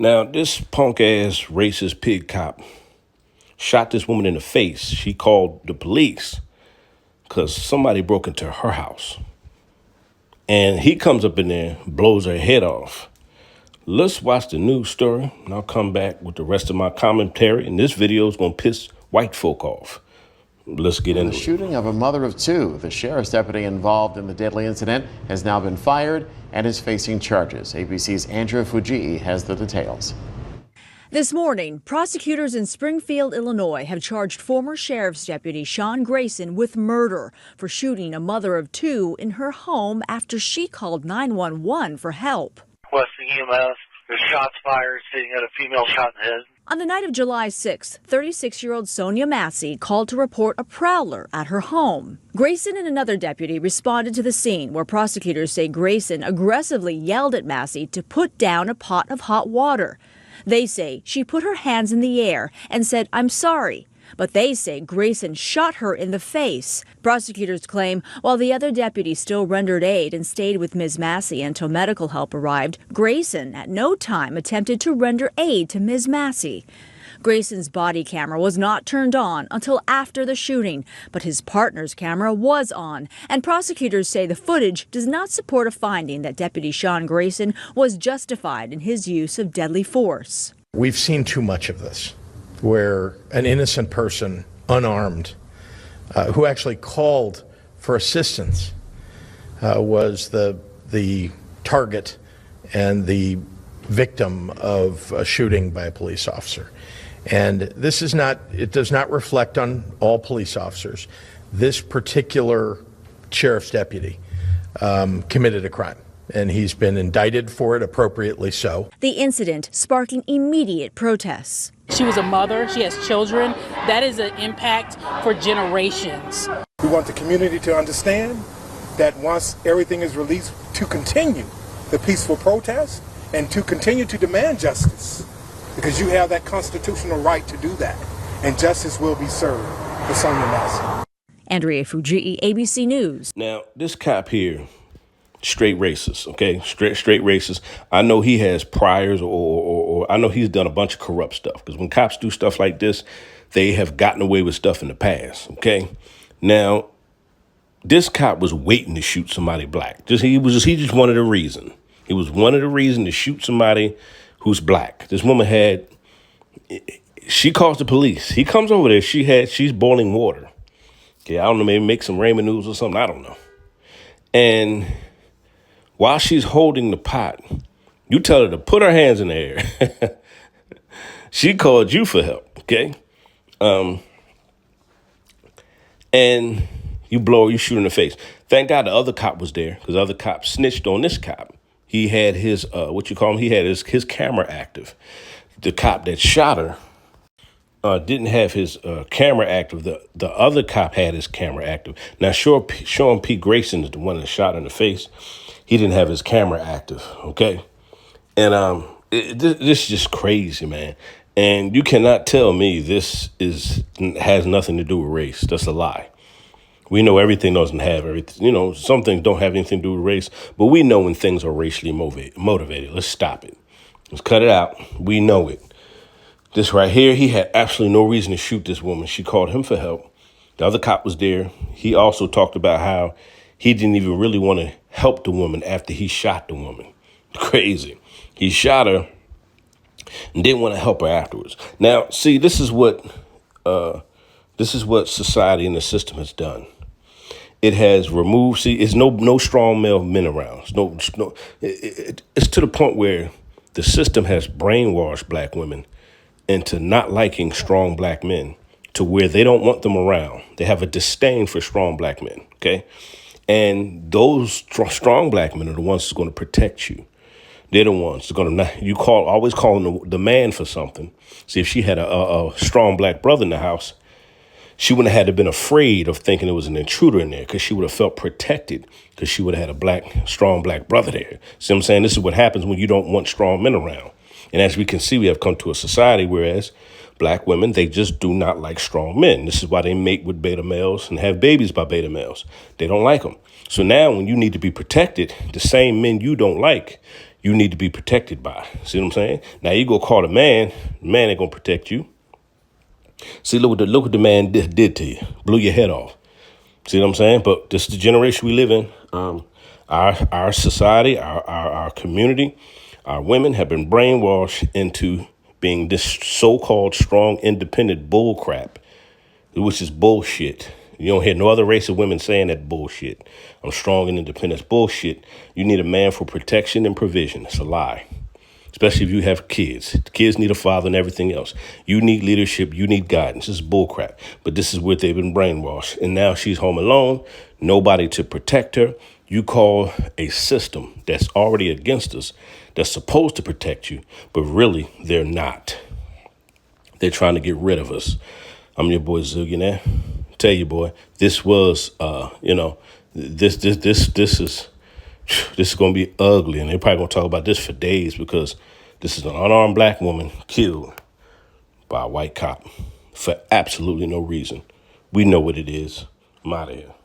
Now, this punk-ass racist pig cop shot this woman in the face. She called the police because somebody broke into her house. And he comes up in there, blows her head off. Let's watch the news story, and I'll come back with the rest of my commentary. And this video is going to piss white folk off. Let's get into it. The shooting of a mother of two. The sheriff's deputy involved in the deadly incident has now been fired and is facing charges. ABC's Andrea Fujii has the details. This morning, prosecutors in Springfield, Illinois have charged former sheriff's deputy Sean Grayson with murder for shooting a mother of two in her home after she called 911 for help. Requesting EMS. There's shots fired, stating that a female shot in the head. On the night of July 6th, 36-year-old SONYA MASSEY called to report a prowler at her home. Grayson and another deputy responded to the scene, where prosecutors say Grayson aggressively yelled at MASSEY to put down a pot of hot water. They say she put her hands in the air and said, "I'm sorry." But they say Grayson shot her in the face. Prosecutors claim while the other deputy still rendered aid and stayed with Ms. Massey until medical help arrived, Grayson at no time attempted to render aid to Ms. Massey. Grayson's body camera was not turned on until after the shooting, but his partner's camera was on, and prosecutors say the footage does not support a finding that Deputy Sean Grayson was justified in his use of deadly force. We've seen too much of this, where an innocent person, unarmed, who actually called for assistance, was the target and the victim of a shooting by a police officer. And this is not, it does not reflect on all police officers. This particular sheriff's deputy committed a crime, and he's been indicted for it, appropriately so. The incident sparking immediate protests. She was a mother, she has children. That is an impact for generations. We want the community to understand that once everything is released, to continue the peaceful protest and to continue to demand justice, because you have that constitutional right to do that, and justice will be served for SONYA MASSEY. Andrea Fujii, ABC News. Now, this cop here, straight racist, okay? Straight racist. I know he has priors or I know he's done a bunch of corrupt stuff, because when cops do stuff like this, they have gotten away with stuff in the past, okay? Now, this cop was waiting to shoot somebody black. He just wanted a reason. He was wanted a reason to shoot somebody who's black. This woman she calls the police. He comes over there. She's boiling water. Okay, I don't know, maybe make some ramen noodles or something. I don't know. And while she's holding the pot, you tell her to put her hands in the air. She called you for help, okay? And you shoot in the face. Thank God the other cop was there, because the other cop snitched on this cop. He had his, he had his camera active. The cop that shot her didn't have his camera active. The other cop had his camera active. Now, Sean P. Grayson is the one that shot her in the face. He didn't have his camera active, okay? And this is just crazy, man. And you cannot tell me this has nothing to do with race. That's a lie. We know everything doesn't have everything. You know, some things don't have anything to do with race, but we know when things are racially motivated. Let's stop it. Let's cut it out. We know it. This right here, he had absolutely no reason to shoot this woman. She called him for help. The other cop was there. He also talked about how he didn't even really want to help the woman after he shot the woman. Crazy. He shot her and didn't want to help her afterwards. Now, see, this is what society and the system has done. It has removed. See, it's no strong male men around. It's to the point where the system has brainwashed black women into not liking strong black men, to where they don't want them around. They have a disdain for strong black men. Okay, and those strong black men are the ones who's going to protect you. They're the ones that are going to. Always calling the man for something. See, if she had a strong black brother in the house, she wouldn't have had to been afraid of thinking there was an intruder in there, because she would have felt protected, because she would have had a strong black brother there. See what I'm saying? This is what happens when you don't want strong men around. And as we can see, we have come to a society whereas black women, they just do not like strong men. This is why they mate with beta males and have babies by beta males. They don't like them. So now when you need to be protected, the same men you don't like, you need to be protected by. See what I'm saying? Now you go call the man ain't gonna protect you. See, look what the man did to you. Blew your head off. See what I'm saying? But this is the generation we live in. Our society, our community, our women have been brainwashed into being this so-called strong, independent bull crap, which is bullshit. You don't hear no other race of women saying that bullshit. I'm strong and independent. It's bullshit. You need a man for protection and provision. It's a lie. Especially if you have kids. The kids need a father and everything else. You need leadership. You need guidance. This is bullcrap. But this is what they've been brainwashed. And now she's home alone. Nobody to protect her. You call a system that's already against us, that's supposed to protect you, but really they're not. They're trying to get rid of us. I'm your boy Zillionaire. Tell you, boy, this was, this is going to be ugly, and they're probably going to talk about this for days because this is an unarmed black woman killed by a white cop for absolutely no reason. We know what it is. I'm out of here.